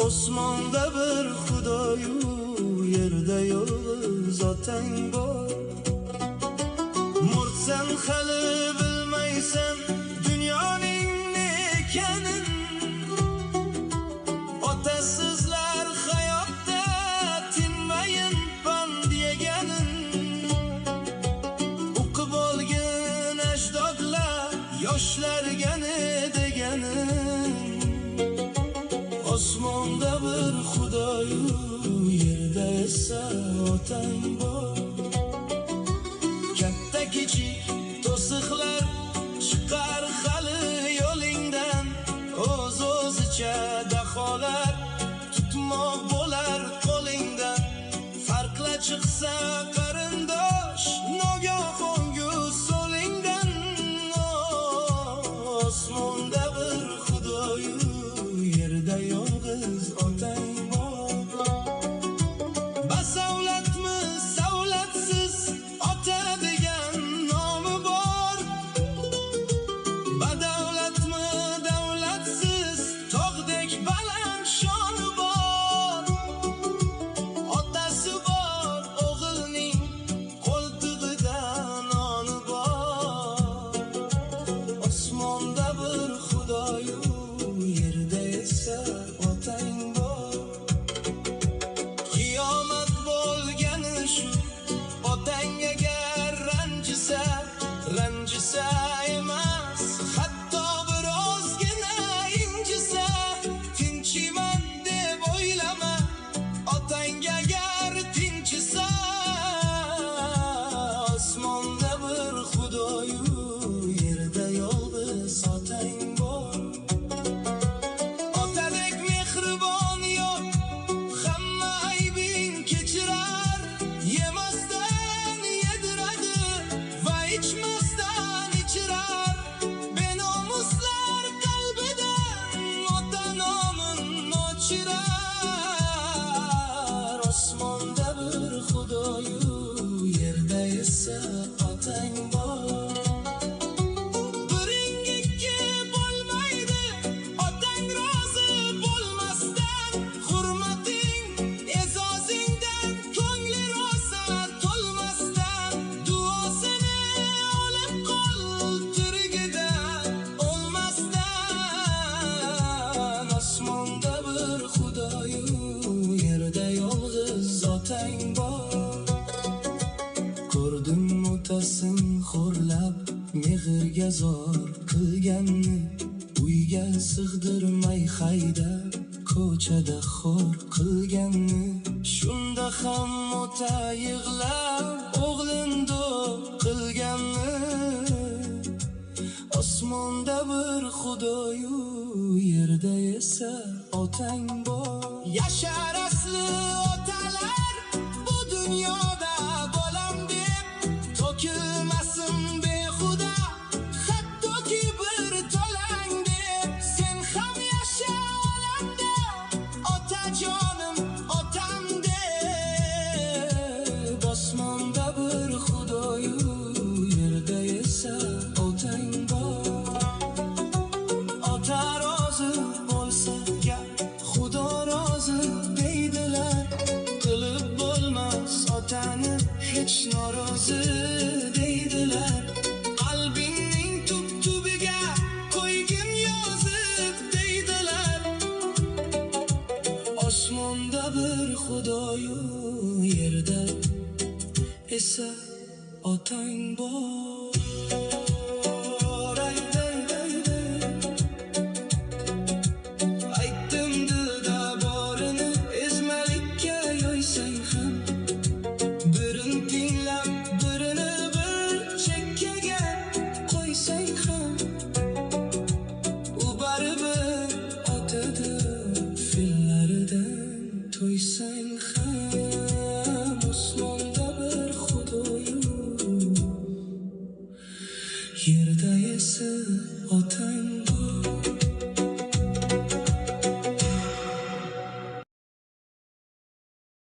Osmonda bir Xudoyu, yerda yolg'iz otang bor. Murtsan hali bilmaysan dunyoning ne ekanin. Otasizlar hayotda tinmayin pand yeganin. O'qib olgan ajdodlar yoshlarga ne deganin. Osmonda bir Xudoyu, yerda esa otang bor. Katta kichik to'siqlar chiqar hali yo'lingdan. O'z-o'zicha daholar tutmoq bo'lar qo'lingdan. Farqla chiqsa qarindosh nogohongu so'lingdan. Osmonda bir Xudoyu, yerda yolg'iz otang bor. Basavlatmi savlatsiz ota degan nomi bor. Badavlatmi davlatsiz tog'dek baland shoni bor. Otasi bor o'g'ilning qo'ltig'ida noni bor. Osmonda bir Xudoyu, yerda esa otang bor. Qiyomat bo'lgani shu, otang agar ranjisa emas, hatto birozgina injisa, tinchiman deb o'ylama. Otang agar tinchisa, osmonda bir Xudoyu, yerda yolg'iz otang bor. Otadek mehribon yo'q, hamma aybing kechirar. Yemasdan yediradi va ichmasdan ichirar. Benomuslar qalbidan ota nomin o'chirar. Osmonda bir Xudoyu, yerda esa otang bor. Biring ikki bo'lmaydi, otang rozi bo'lmasdan. Hurmating e'zozingdan ko'ngli rosa to'lmasdan. Duosini olib qol tirigida o'lmasdan. Osmonda bir Xudoyu, yerda yolg'iz otang bor. Ko'rdim otasin xo'rlab mehrga zor qilganni. Uyga sig'dirmay haydab ko'chada xor qilganni. Shunda ham ota yig'lab o'g'lin do'q qilganni. Osmonda bir Xudoyu, yerda esa otang bor. Yashar asli otalar bu dunyoda bolam deb, to'kilmasin behuda hattoki bir to'lang deb. Sen ham yasha olamda otajonim otam deb. Osmonda bir Xudoyu, yerda esa otang bor. Ota rozi bo'lsa gap, Xudo rozi deydilar. Qilib bo'lmas otani hech norozi deydilar. Qalbingning tub-tubiga qo'ygin yozib deydilar. Osmonda bir Xudoyu, yerda esa otang bor. Aytdim dilda borini, ezmalikka yo'ysang ham. Birin tinglab, birini bir chekkaga qo'ysang ham. U baribir otadir, fillaridan to'ysang ham. Osmonda bir Xudoyu, yerda esa otang bor.